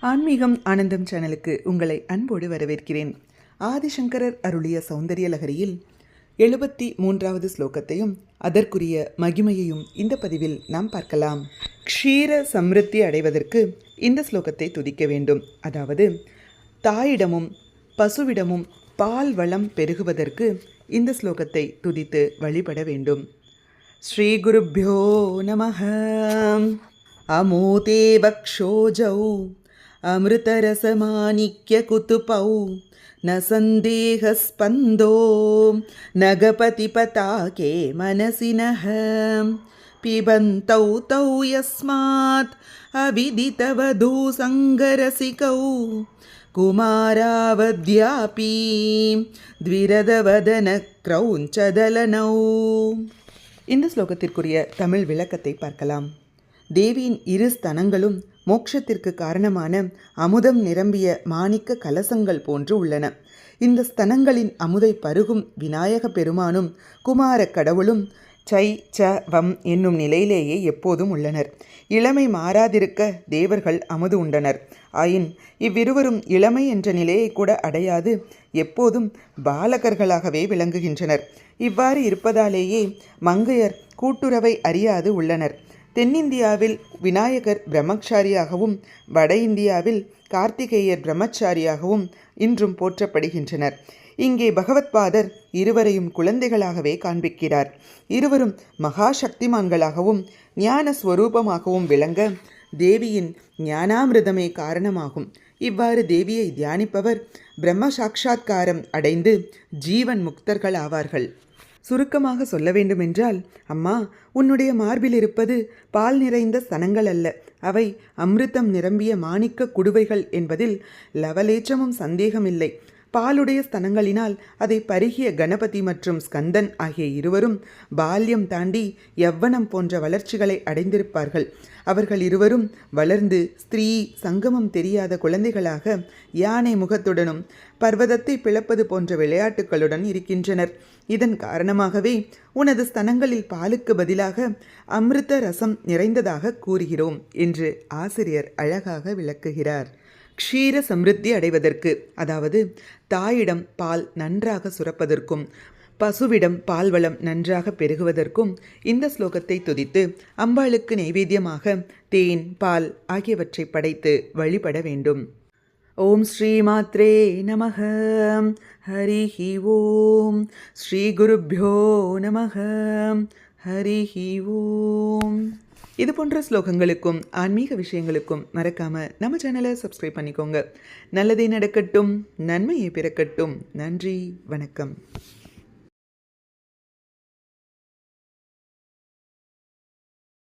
ஆன்மீகம் ஆனந்தம் சேனலுக்கு உங்களை அன்போடு வரவேற்கிறேன். ஆதிசங்கரர் அருளிய சௌந்தரிய லகரியில் 73வது ஸ்லோகத்தையும் அதற்குரிய மகிமையையும் இந்த பதிவில் நாம் பார்க்கலாம். க்ஷீர சம்ருத்தி அடைவதற்கு இந்த ஸ்லோகத்தை துதிக்க வேண்டும். அதாவது தாயிடமும் பசுவிடமும் பால் வளம் பெருகுவதற்கு இந்த ஸ்லோகத்தை துதித்து வழிபட வேண்டும். ஸ்ரீ குருப்யோ நமஹ. அமோதே வக்ஷோஜௌ अमृतरसमानिक्यकुतुपौ न सन्देहस्पन्दो नगपतिपताके मनसि नः पिबन्तौ तौ यस्मात् अविदितवधूसङ्गरसिकौ कुमारावद्यापि द्विरदवदनक्रौञ्चदलनौ. இந்த ஸ்லோகத்திற்குரிய தமிழ் விளக்கத்தை பார்க்கலாம். தேவியின் இரு ஸ்தனங்களும் மோட்சத்திற்கு காரணமான அமுதம் நிரம்பிய மாணிக்க கலசங்கள் போன்று உள்ளன. இந்த ஸ்தனங்களின் அமுதை பருகும் விநாயக பெருமானும் குமார கடவுளும் சை ச வம் என்னும் நிலையிலேயே எப்போதும் உள்ளனர். இளமை மாறாதிருக்க தேவர்கள் அமுது உண்டனர். ஆயின் இவ்விருவரும் இளமை என்ற நிலையை கூட அடையாது எப்போதும் பாலகர்களாகவே விளங்குகின்றனர். இவ்வாறு இருப்பதாலேயே மங்கையர் கூட்டுறவை அறியாது உள்ளனர். தென்னிந்தியாவில் விநாயகர் பிரம்மச்சாரியாகவும் வட இந்தியாவில் கார்த்திகேயர் பிரம்மச்சாரியாகவும் இன்றும் போற்றப்படுகின்றனர். இங்கே பகவத்பாதர் இருவரையும் குழந்தைகளாகவே காண்பிக்கிறார். இருவரும் மகா சக்திமான்களாகவும் ஞான ஸ்வரூபமாகவும் விளங்க தேவியின் ஞானாமிருதமே காரணமாகும். இவ்வாறு தேவியை தியானிப்பவர் பிரம்ம சாட்சா்காரம் அடைந்து ஜீவன் முக்தர்கள் ஆவார்கள். சுருக்கமாக சொல்ல வேண்டுமென்றால், அம்மா, உன்னுடைய மார்பில் இருப்பது பால் நிறைந்த ஸ்தனங்கள் அல்ல, அவை அமிர்தம் நிரம்பிய மாணிக்க குடுவைகள் என்பதில் லவலேச்சமும் சந்தேகமில்லை. பாலுடைய ஸ்தனங்களினால் அதை பருகிய கணபதி மற்றும் ஸ்கந்தன் ஆகிய இருவரும் பால்யம் தாண்டி யவ்வனம் போன்ற வளர்ச்சிகளை அடைந்திருப்பார்கள். அவர்கள் இருவரும் வளர்ந்து ஸ்திரீ சங்கமம் தெரியாத குழந்தைகளாக யானை முகத்துடனும் பர்வதத்தை பிளப்பது போன்ற விளையாட்டுகளுடன் இருக்கின்றனர். இதன் காரணமாகவே உனது ஸ்தனங்களில் பாலுக்கு பதிலாக அமிர்த ரசம் நிறைந்ததாக கூறுகிறோம் என்று ஆசிரியர் அழகாக விளக்குகிறார். க்ஷீர சம்ருத்தி அடைவதற்கு, அதாவது தாயிடம் பால் நன்றாக சுரப்பதற்கும் பசுவிடம் பால்வளம் நன்றாக பெருகுவதற்கும் இந்த ஸ்லோகத்தை துதித்து அம்பாளுக்கு நைவேத்தியமாக தேன் பால் ஆகியவற்றை படைத்து வழிபட வேண்டும். ஓம் ஸ்ரீ மாத்ரே நமஹ. ஹரிஹி ஓம். ஸ்ரீ குருப்யோ நமஹ. ஹரிஹி ஓம். இது போன்ற ஸ்லோகங்களுக்கும் ஆன்மீக விஷயங்களுக்கும் மறக்காம நம்ம சேனலை சப்ஸ்கிரைப் பண்ணிக்கோங்க. நல்லதே நடக்கட்டும், நன்மையை பிறக்கட்டும். நன்றி, வணக்கம்.